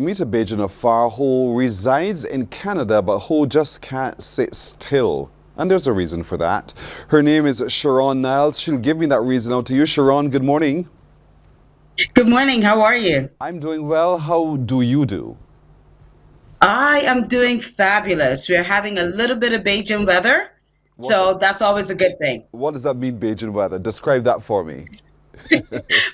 meet a Bajan afar who resides in Canada but who just can't sit still. And there's a reason for that. Her name is Sharon Niles. She'll give me that reason out to you. Sharon, good morning. Good morning. How are you? I'm doing well. How do you do? I am doing fabulous. We're having a little bit of Bajan weather, What's that? so that's always a good thing. What does that mean, Bajan weather? Describe that for me.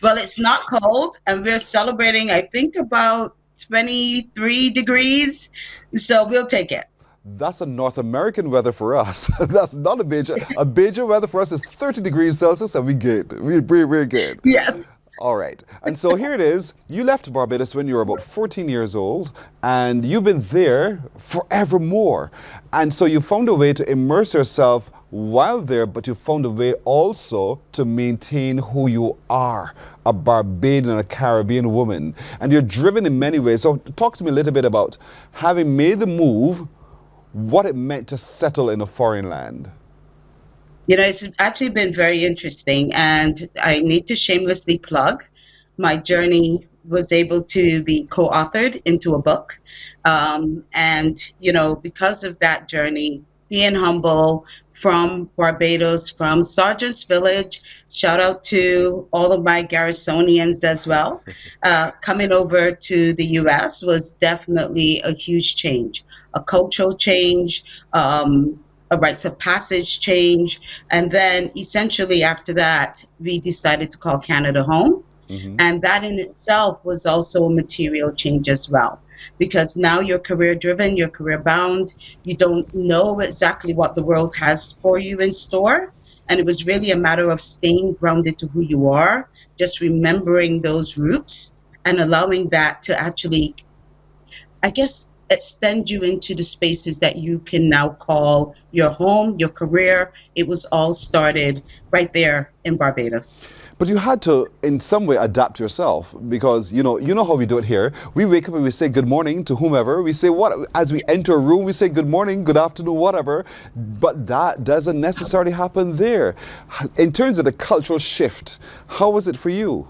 Well, it's not cold, and we're celebrating, I think, about 23 degrees, so we'll take it. That's a North American weather for us. That's not a Bajan. A Bajan weather for us is 30 degrees Celsius and we good. We're good. Yes. All right. And so here it is. You left Barbados when you were about 14 years old, and you've been there forevermore. And so you found a way to immerse yourself while there, but you found a way also to maintain who you are, a Barbadian and a Caribbean woman. And you're driven in many ways. So talk to me a little bit about having made the move, what it meant to settle in a foreign land. It's actually been very interesting, and I need to shamelessly plug my journey was able to be co-authored into a book. Because of that journey, being humble from Barbados, from Sergeant's Village, shout out to all of my Garrisonians as well. Coming over to the US was definitely a huge change, a cultural change, a rites of passage change. And then essentially after that, we decided to call Canada home. And that in itself was also a material change as well, because now you're career driven, you're career bound, you don't know exactly what the world has for you in store. And it was really a matter of staying grounded to who you are, just remembering those roots and allowing that to actually, I guess, extend you into the spaces that you can now call your home, your career. It was all started right there in Barbados. But you had to, in some way, adapt yourself because, you know how we do it here. We wake up and we say good morning to whomever. We say what, as we enter a room, we say good morning, good afternoon, whatever. But that doesn't necessarily happen there. In terms of the cultural shift, how was it for you?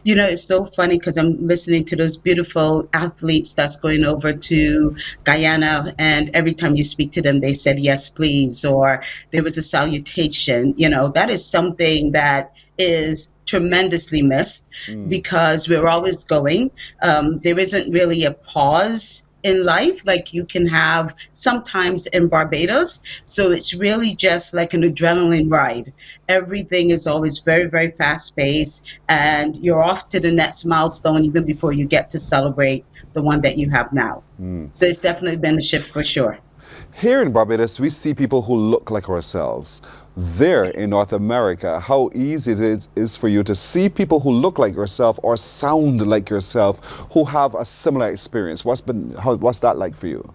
It's so funny because I'm listening to those beautiful athletes that's going over to Guyana, and every time you speak to them, they said, yes, please, or there was a salutation. That is something that is tremendously missed because we're always going. There isn't really a pause in life like you can have sometimes in Barbados. So it's really just like an adrenaline ride. Everything is always very, very fast paced, and you're off to the next milestone even before you get to celebrate the one that you have now. So it's definitely been a shift for sure. Here in Barbados, we see people who look like ourselves. There in North America, how easy it is for you to see people who look like yourself or sound like yourself who have a similar experience. What's that like for you?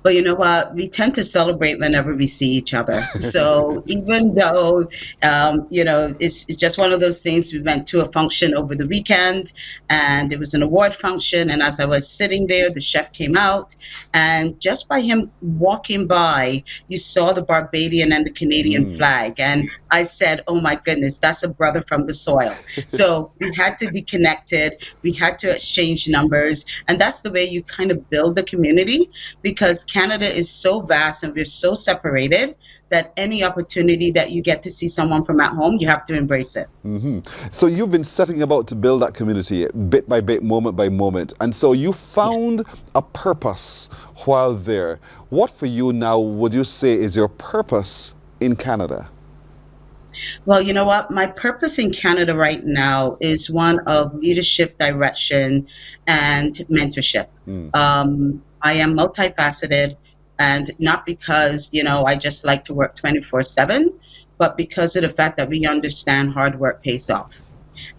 But you know what? We tend to celebrate whenever we see each other. So even though, it's just one of those things. We went to a function over the weekend, and it was an award function. And as I was sitting there, the chef came out, and just by him walking by, you saw the Barbadian and the Canadian flag. And I said, oh my goodness, that's a brother from the soil. So we had to be connected. We had to exchange numbers. And that's the way you kind of build the community, because Canada is so vast and we're so separated that any opportunity that you get to see someone from at home, you have to embrace it. So you've been setting about to build that community bit by bit, moment by moment. And so you found a purpose while there. What for you now would you say is your purpose in Canada? Well, you know what? My purpose in Canada right now is one of leadership, direction, and mentorship. I am multifaceted, and not because, I just like to work 24/7, but because of the fact that we understand hard work pays off.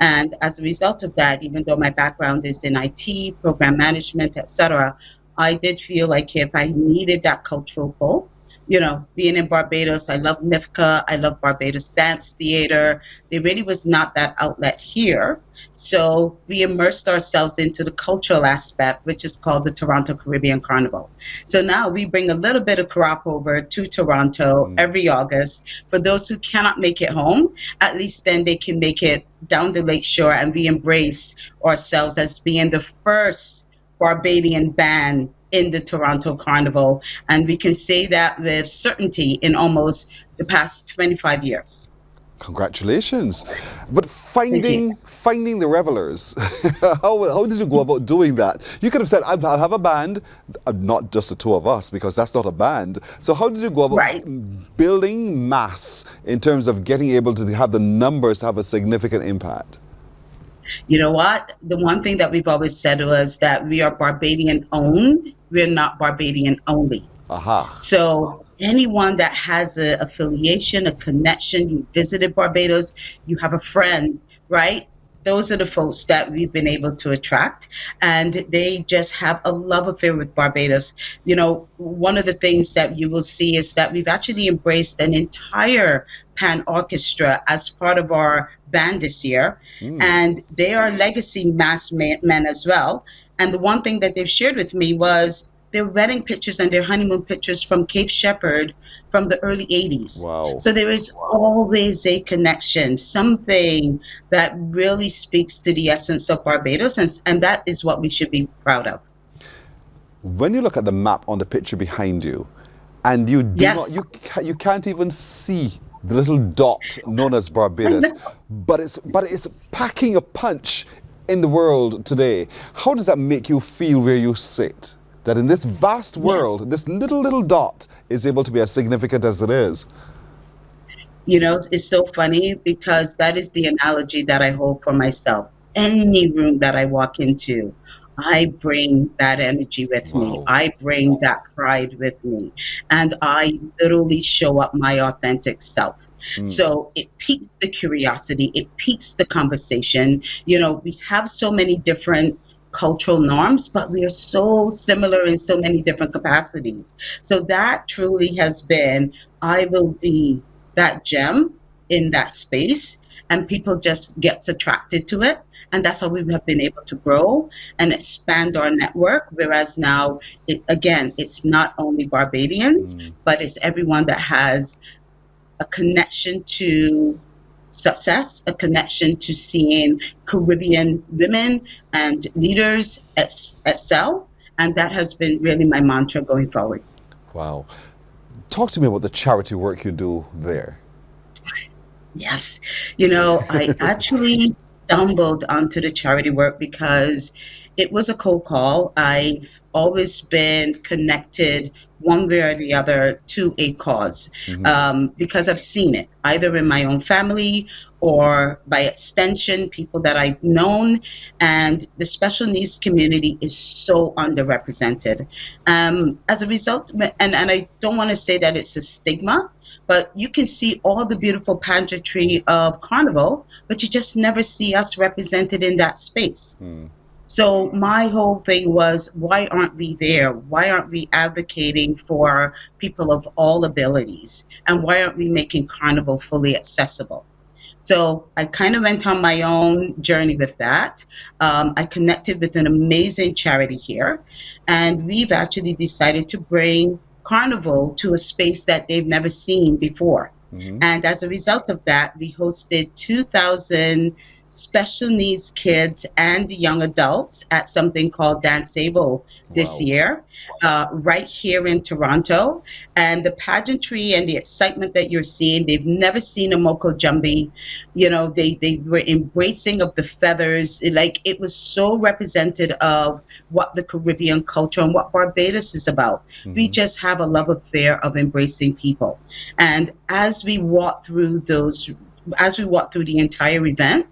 And as a result of that, even though my background is in IT, program management, etc., I did feel like if I needed that cultural pull, being in Barbados. I love NIFCA. I love Barbados Dance Theater. There really was not that outlet here. So we immersed ourselves into the cultural aspect, which is called the Toronto Caribbean Carnival. So now we bring a little bit of crop over to Toronto every August. For those who cannot make it home, at least then they can make it down the lakeshore, and we embrace ourselves as being the first Barbadian band in the Toronto Carnival. And we can say that with certainty in almost the past 25 years. Congratulations. But Thank you. finding the revelers, how did you go about doing that? You could have said, I'll have a band, not just the two of us, because that's not a band. So how did you go about Right. building mass in terms of getting able to have the numbers to have a significant impact? You know what? The one thing that we've always said was that we are Barbadian owned, we're not Barbadian only. Aha. So anyone that has a affiliation, a connection, you visited Barbados, you have a friend, right? Those are the folks that we've been able to attract, and they just have a love affair with Barbados. One of the things that you will see is that we've actually embraced an entire pan orchestra as part of our band this year, and they are legacy mass men as well. And the one thing that they've shared with me was their wedding pictures and their honeymoon pictures from Cape Shepherd from the early 80s. Wow. So there is always a connection, something that really speaks to the essence of Barbados, and that is what we should be proud of. When you look at the map on the picture behind you, and you do not, Yes. you can't even see the little dot known as Barbados, but it's packing a punch in the world today. How does that make you feel where you sit? That in this vast world, this little dot is able to be as significant as it is. It's so funny because that is the analogy that I hold for myself. Any room that I walk into, I bring that energy with me. Wow. I bring that pride with me. And I literally show up my authentic self. So it piques the curiosity, it piques the conversation. We have so many different cultural norms, but we are so similar in so many different capacities. So that truly has been, I will be that gem in that space, and people just gets attracted to it. And that's how we have been able to grow and expand our network. Whereas now, it's not only Barbadians, but it's everyone that has a connection to success, a connection to seeing Caribbean women and leaders excel. And that has been really my mantra going forward. Wow. Talk to me about the charity work you do there. Yes. I actually stumbled onto the charity work because it was a cold call. I've always been connected one way or the other to a cause, because I've seen it either in my own family or by extension, people that I've known. And the special needs community is so underrepresented. As a result, and I don't want to say that it's a stigma, but you can see all the beautiful pageantry of Carnival, but you just never see us represented in that space. So my whole thing was, why aren't we there? Why aren't we advocating for people of all abilities? And why aren't we making Carnival fully accessible? So I kind of went on my own journey with that. I connected with an amazing charity here, and we've actually decided to bring Carnival to a space that they've never seen before. And as a result of that, we hosted 2,000 special needs kids and young adults at something called Danceable this year, right here in Toronto. And the pageantry and the excitement that you're seeing, they've never seen a Moko Jumbi. They were embracing of the feathers. It was so representative of what the Caribbean culture and what Barbados is about. We just have a love affair of embracing people. And as we walked through the entire event,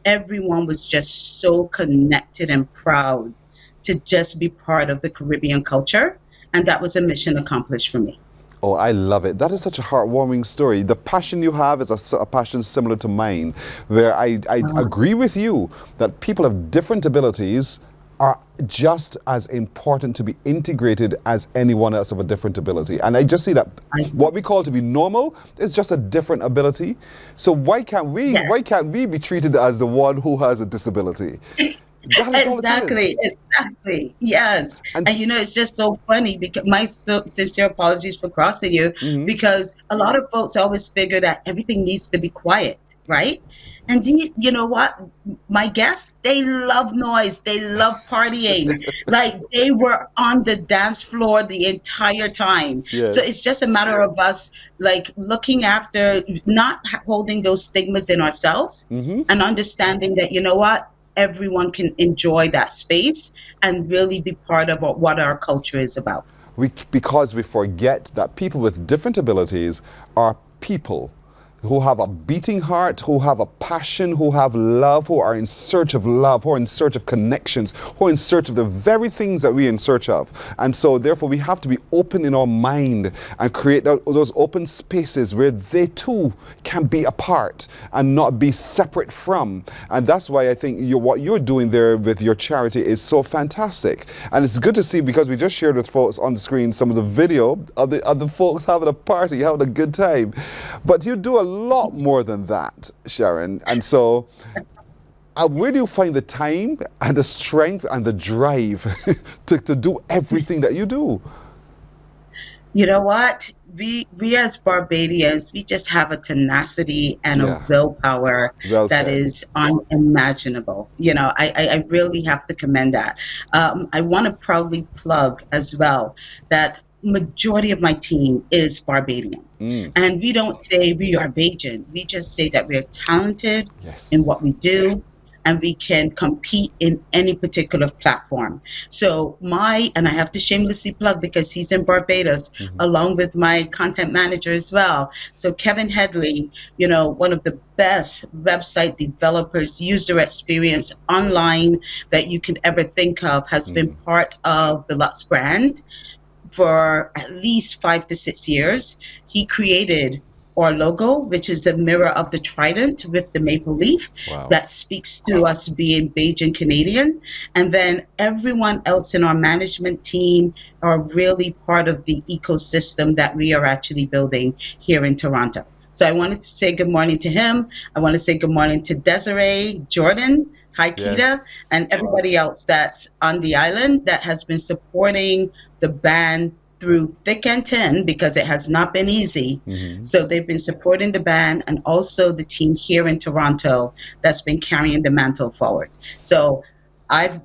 everyone was just so connected and proud to just be part of the Caribbean culture. And that was a mission accomplished for me. Oh, I love it. That is such a heartwarming story. The passion you have is a passion similar to mine, where I agree with you that people have different abilities are just as important to be integrated as anyone else of a different ability. And I just see that I, what we call to be normal is just a different ability. So yes. why can't we be treated as the one who has a disability? That is all it is. Exactly, exactly. Yes. And And it's just so funny because my sincere apologies for crossing you, mhm. because a lot of folks always figure that everything needs to be quiet, right? And you know what? My guests, they love noise. They love partying. Like they were on the dance floor the entire time. So Yes. it's just a matter of us like looking after, not holding those stigmas in ourselves Hmm. and understanding that, you know what? Everyone can enjoy that space and really be part of what our culture is about. Because we forget that people with different abilities are people who have a beating heart, who have a passion, who have love, who are in search of love, who are in search of connections, who are in search of the very things that we're in search of. And so therefore we have to be open in our mind and create those open spaces where they too can be a part and not be separate from. And that's why I think what you're doing there with your charity is so fantastic. And it's good to see, because we just shared with folks on the screen some of the video of the folks having a party, having a good time. But you do a lot more than that, Sharon. And so where do you find the time and the strength and the drive to do everything that you do? You know what? We as Barbadians, we just have a tenacity and a Yeah, willpower well that said. is unimaginable. I really have to commend that. I want to proudly plug as well that majority of my team is Barbadian. Mm, And we don't say we are Bajan. We just say that we're talented in what yes. we do and we can compete in any particular platform. So and I have to shamelessly plug because he's in Barbados Mhm. along with my content manager as well. So Kevin Headley, one of the best website developers, user experience online that you could ever think of, has been Mm, part of the Lux brand for at least 5 to 6 years. He created our logo, which is a mirror of the trident with the maple leaf wow. that speaks to us being Bajan Canadian. And then everyone else in our management team are really part of the ecosystem that we are actually building here in Toronto. So I wanted to say good morning to him. I want to say good morning to Desiree, Jordan, hi Kita, Yes. and everybody else that's on the island that has been supporting the band through thick and thin because it has not been easy. Hmm. So they've been supporting the band and also the team here in Toronto that's been carrying the mantle forward. So I've,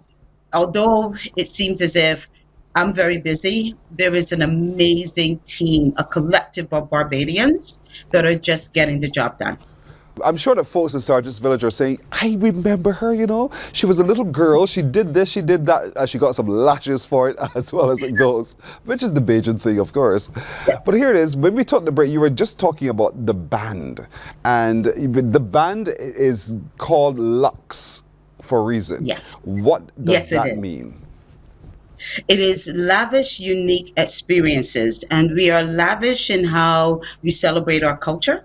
although it seems as if I'm very busy, there is an amazing team, a collective of Barbadians that are just getting the job done. I'm sure that folks in Sergeant's Village are saying, I remember her, She was a little girl. She did this, she did that. She got some lashes for it as well as it goes, which is the Bajan thing, of course. But here it is. When we talked about, you were just talking about the band. And the band is called LUX for a reason. Yes. What does Yes, it that is. mean? It is lavish, unique experiences, and we are lavish in how we celebrate our culture.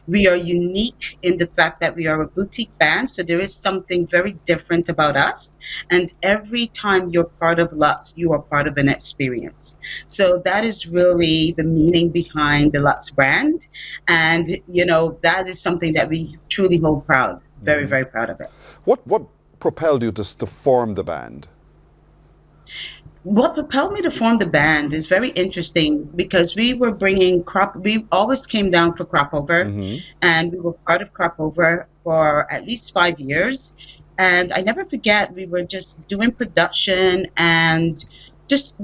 We are unique in the fact that we are a boutique band, so there is something very different about us. And every time you're part of Lux, you are part of an experience. So that is really the meaning behind the Lux brand. And, that is something that we truly hold proud, very, Hmm. very proud of it. What propelled you to form the band? What propelled me to form the band is very interesting because we were bringing we always came down for crop over, Hmm. and we were part of crop over for at least 5 years. And I never forget, we were just doing production and just,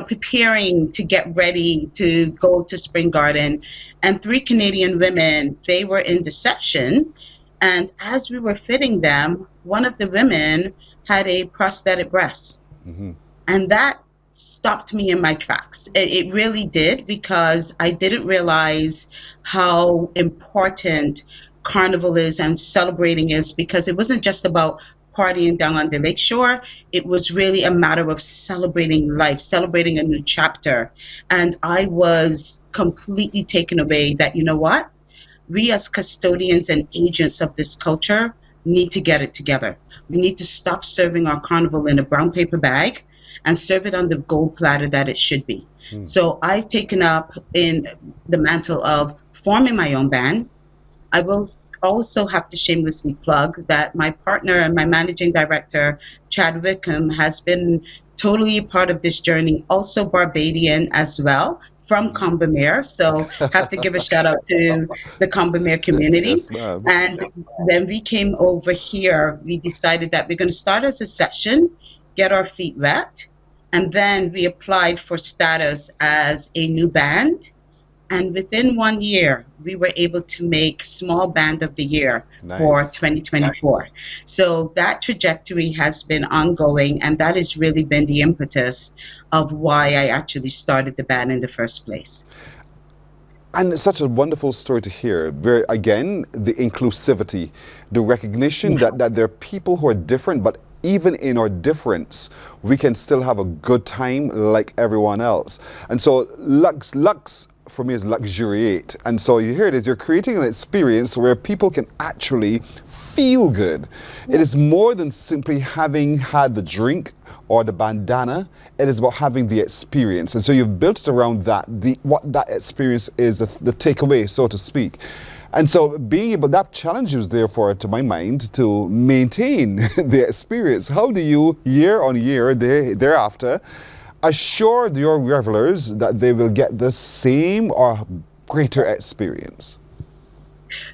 preparing to get ready to go to Spring Garden. And three Canadian women, they were in the section. And as we were fitting them, one of the women had a prosthetic breast, Hmm. and that stopped me in my tracks. It really did, because I didn't realize how important Carnival is and celebrating is, because it wasn't just about partying down on the lakeshore. It was really a matter of celebrating life, celebrating a new chapter. And I was completely taken away that, you know what? We as custodians and agents of this culture need to get it together. We need to stop serving our carnival in a brown paper bag and serve it on the gold platter that it should be. So I've taken up in the mantle of forming my own band. I will also have to shamelessly plug that my partner and my managing director, Chad Wickham, has been totally a part of this journey, also Barbadian as well, from Combermere. So have to give a shout out to the Combermere community. Yes, ma'am. And when we came over here, we decided that we're going to start as a session, get our feet wet, and then we applied for status as a new band. And within 1 year, we were able to make Small Band of the Year for Nice. 2024. So that trajectory has been ongoing, and that has really been the impetus of why I actually started the band in the first place. And it's such a wonderful story to hear. Where, again, the inclusivity, the recognition that there are people who are different, but even in our difference, we can still have a good time like everyone else. And so Lux for me is luxuriate. And so here it is, you're creating an experience where people can actually feel good. It is more than simply having had the drink or the bandana. It is about having the experience. And so you've built it around that, what that experience is, the takeaway, so to speak. And so being able, that challenge is therefore, to my mind, to maintain the experience. How do you, year on year, thereafter, assure your revelers that they will get the same or greater experience?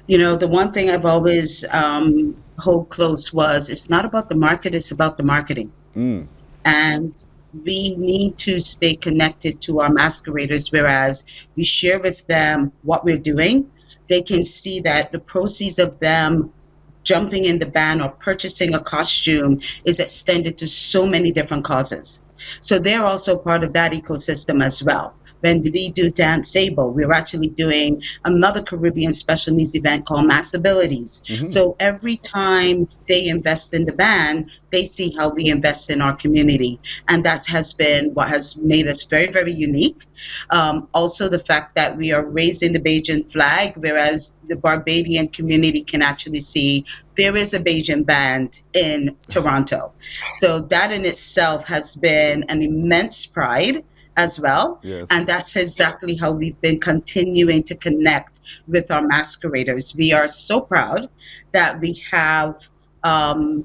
You know, the one thing I've always hold close was, it's not about the market, it's about the marketing. And we need to stay connected to our masqueraders, whereas we share with them what we're doing. They can see that the proceeds of them jumping in the band or purchasing a costume is extended to so many different causes. So they're also part of that ecosystem as well. When we do Dance Able, we're actually doing another Caribbean special needs event called Mass Abilities. So every time they invest in the band, they see how we invest in our community. And that has been what has made us very, very unique. Also, the fact that we are raising the Bajan flag, whereas the Barbadian community can actually see there is a Bajan band in Toronto. So that in itself has been an immense pride as well. Yes. And that's exactly how we've been continuing to connect with our masqueraders. We are so proud that we have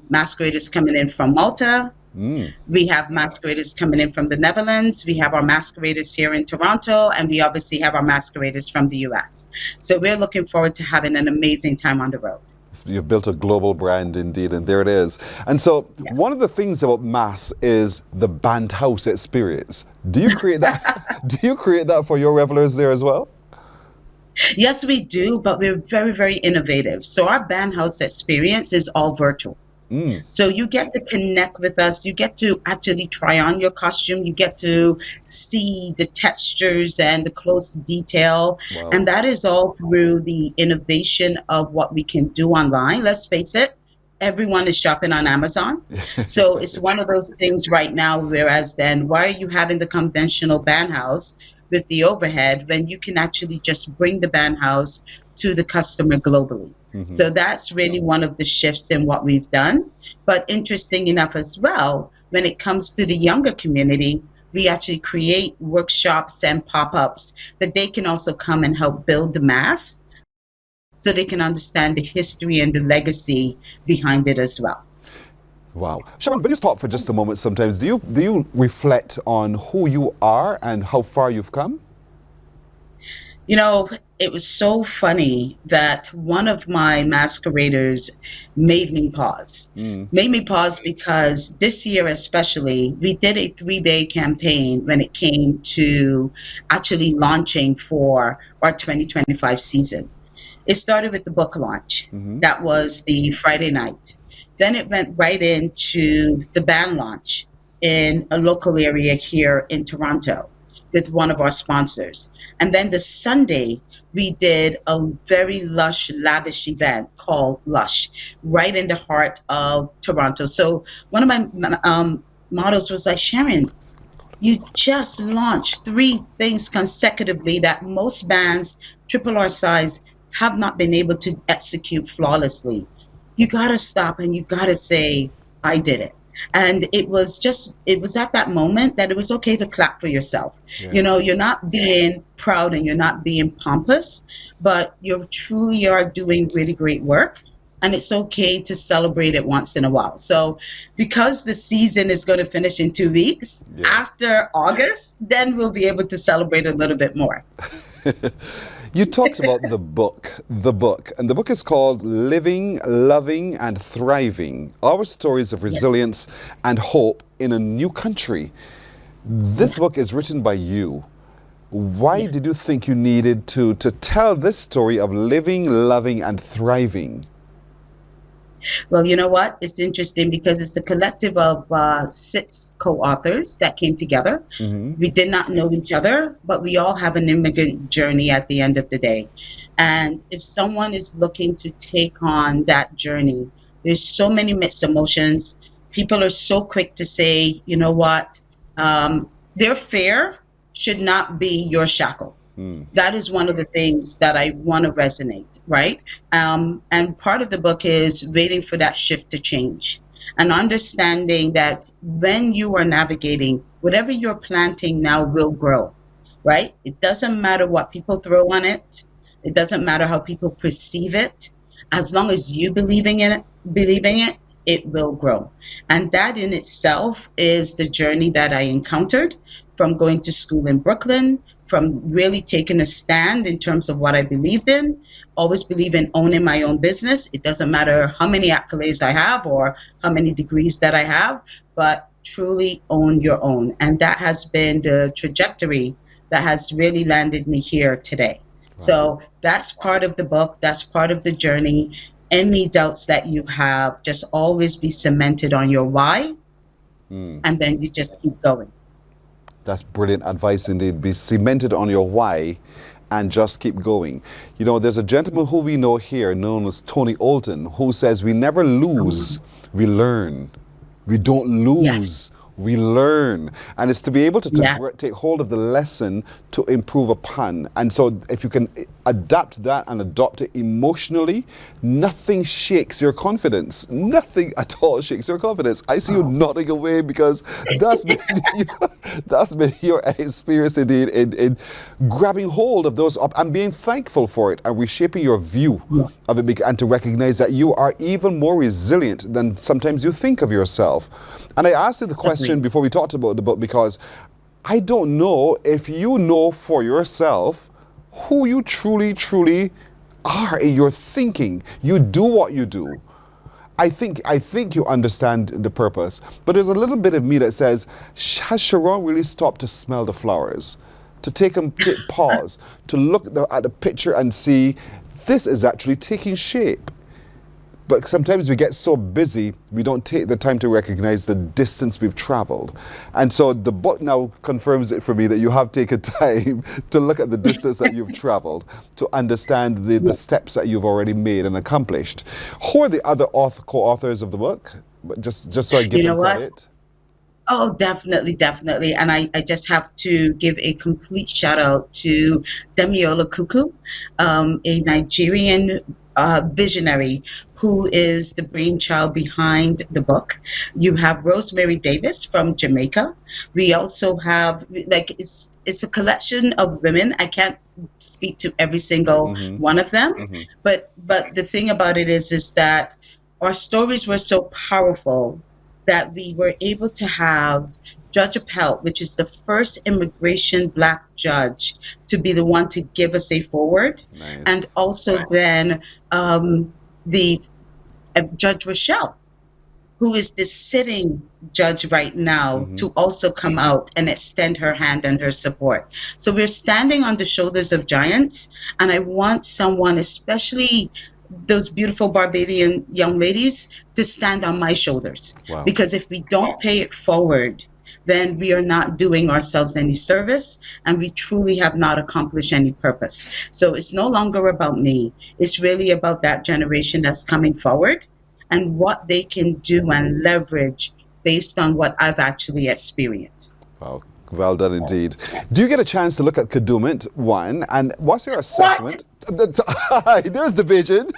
masqueraders coming in from Malta. We have masqueraders coming in from the Netherlands. We have our masqueraders here in Toronto, and we obviously have our masqueraders from the US. So we're looking forward to having an amazing time on the road. You've built a global brand indeed, and there it is. And so one of the things about Mass is the band house experience. Do you create that? Do you create that for your revelers there as well? Yes, we do, but we're very, very innovative. So our band house experience is all virtual. So you get to connect with us. You get to actually try on your costume. You get to see the textures and the close detail. Wow. And that is all through the innovation of what we can do online. Let's face it, everyone is shopping on Amazon. So it's one of those things right now, whereas then why are you having the conventional band house with the overhead when you can actually just bring the band house to the customer globally? So that's really one of the shifts in what we've done. But interesting enough as well, when it comes to the younger community, we actually create workshops and pop-ups that they can also come and help build the mass so they can understand the history and the legacy behind it as well. Wow. Sharon, will you stop for just a moment sometimes? Do you reflect on who you are and how far you've come? You know, it was so funny that one of my masqueraders made me pause. Made me pause because this year especially, we did a 3-day campaign when it came to actually launching for our 2025 season. It started with the book launch. That was the Friday night. Then it went right into the band launch in a local area here in Toronto with one of our sponsors. And then the Sunday, we did a very lush, lavish event called Lush, right in the heart of Toronto. So one of my models was like, Sharon, you just launched 3 things consecutively that most bands, triple our size, have not been able to execute flawlessly. you got to stop and you got to say, I did it. And it was at that moment that it was okay to clap for yourself. You know, Yes. you're not being proud and you're not being pompous, but you truly are doing really great work. And it's okay to celebrate it once in a while. So, because the season is going to finish in 2 weeks, Yes. after August, then we'll be able to celebrate a little bit more. You talked about the book, and the book is called Living, Loving, and Thriving, Our Stories of Yes. Resilience and Hope in a New Country. This book Yes. is written by you. Why did you Yes. think you needed to tell this story of living, loving, and thriving? Well, you know what? It's interesting because it's a collective of six co-authors that came together. Hmm. We did not know each other, but we all have an immigrant journey at the end of the day. And if someone is looking to take on that journey, there's so many mixed emotions. People are so quick to say, you know what, their fear should not be your shackle. That is one of the things that I want to resonate, right? And part of the book is waiting for that shift to change and understanding that when you are navigating, whatever you're planting now will grow, right? It doesn't matter what people throw on it. It doesn't matter how people perceive it. As long as you believing it, it will grow. And that in itself is the journey that I encountered from going to school in Brooklyn, from really taking a stand in terms of what I believed in, always believe in owning my own business. It doesn't matter how many accolades I have or how many degrees that I have, but truly own your own. And that has been the trajectory that has really landed me here today. Wow. So that's part of the book, that's part of the journey. Any doubts that you have, just always be cemented on your why, and then you just keep going. That's brilliant advice indeed. Be cemented on your why and just keep going. You know, there's a gentleman who we know here known as Tony Olton who says we never lose, we learn. We don't Yes, lose, we learn. And it's to be able yeah, take hold of the lesson to improve upon. And so if you can adapt that and adopt it emotionally, nothing shakes your confidence. Nothing at all shakes your confidence. I see you nodding away because that's been, that's been your experience indeed in grabbing hold of those and being thankful for it and reshaping your view yeah, of it and to recognize that you are even more resilient than sometimes you think of yourself. And I asked you the question agreed. before we talked about the book because I don't know if you know for yourself who you truly are in your thinking. You do what you do. I think you understand the purpose, but there's a little bit of me that says, has Sharon really stopped to smell the flowers, to take pause, to look at the picture and see this is actually taking shape? But sometimes we get so busy, we don't take the time to recognize the distance we've traveled. And so the book now confirms it for me that you have taken time to look at the distance that you've traveled, to understand the steps that you've already made and accomplished. Who are the other co-authors of the book? But just so I give You them know what? credit. Oh, definitely, definitely. And I just have to give a complete shout out to Demiola Kuku, a Nigerian visionary who is the brainchild behind the book. You have Rosemary Davis from Jamaica. We also have, like, it's a collection of women. I can't speak to every single Hmm. one of them, Hmm. but the thing about it is that our stories were so powerful that we were able to have Judge Appel, which is the first immigration black judge to be the one to give us a forward, and Nice. also then the Judge Rochelle, who is the sitting judge right now, Hmm. to also come out and extend her hand and her support. So we're standing on the shoulders of giants, and I want someone, especially those beautiful Barbadian young ladies, to stand on my shoulders. Wow. Because if we don't pay it forward, then we are not doing ourselves any service and we truly have not accomplished any purpose. So it's no longer about me. It's really about that generation that's coming forward and what they can do and leverage based on what I've actually experienced. Wow. Well done indeed. Do you get a chance to look at Kadooment 1? And what's your What? assessment? There's the vision.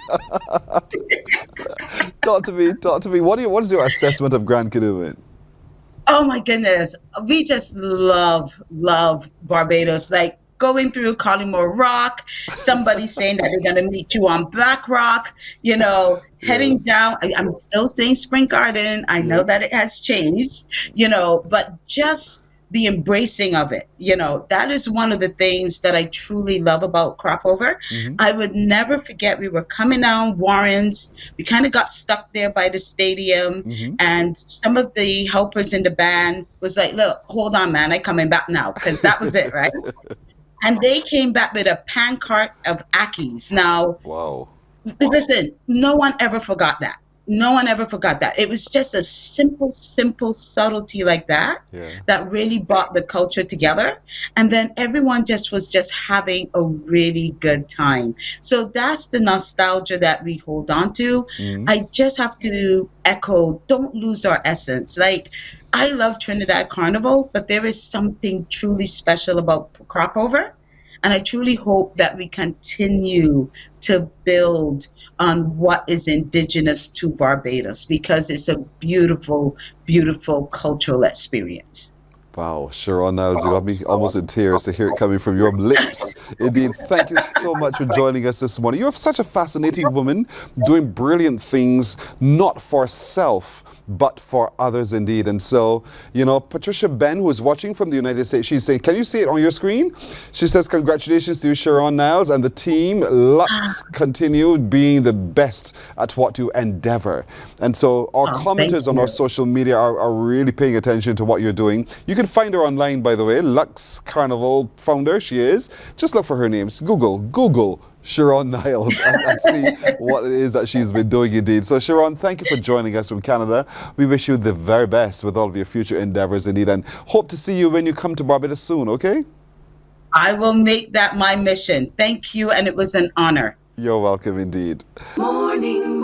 Talk to me. Talk to me. What is your assessment of Grand Canoeing? Oh my goodness. We just love Barbados. Like going through Collymore Rock, somebody saying that they're going to meet you on Black Rock, heading Yes. down. I'm still saying Spring Garden. I know that Yes. it has changed, but just the embracing of it, that is one of the things that I truly love about Cropover. Mm-hmm. I would never forget we were coming down Warrens. We kind of got stuck there by the stadium, Mm-hmm. and some of the helpers in the band was like, look, hold on, man, I'm coming back now, because that was it, right? And they came back with a pancart of Akis. Now, Wow. listen, no one ever forgot that. No one ever forgot that. It was just a simple subtlety like that Yeah. that really brought the culture together. And then everyone just was just having a really good time. So that's the nostalgia that we hold on to. Mm-hmm. I just have to echo, don't lose our essence. Like, I love Trinidad Carnival, but there is something truly special about Cropover. And I truly hope that we continue to build on what is indigenous to Barbados, because it's a beautiful, beautiful cultural experience. Wow, Sharon Niles, you got me almost in tears to hear it coming from your lips. Indeed, thank you so much for joining us this morning. You're such a fascinating woman, doing brilliant things, not for self, but for others indeed. And so, Patricia Ben, who is watching from the United States, she's saying, can you see it on your screen? She says, congratulations to you, Sharon Niles, and the team. LUX continue being the best at what you endeavor. And so our Thank commenters on you. our social media are really paying attention to what you're doing. You can find her online, by the way, LUX Carnival founder, she is. Just look for her names. Google Sharon Niles and see what it is that she's been doing indeed. So Sharon, thank you for joining us from Canada. We wish you the very best with all of your future endeavors indeed, and hope to see you when you come to Barbados soon, okay? I will make that my mission. Thank you, and it was an honor. You're welcome indeed. Morning.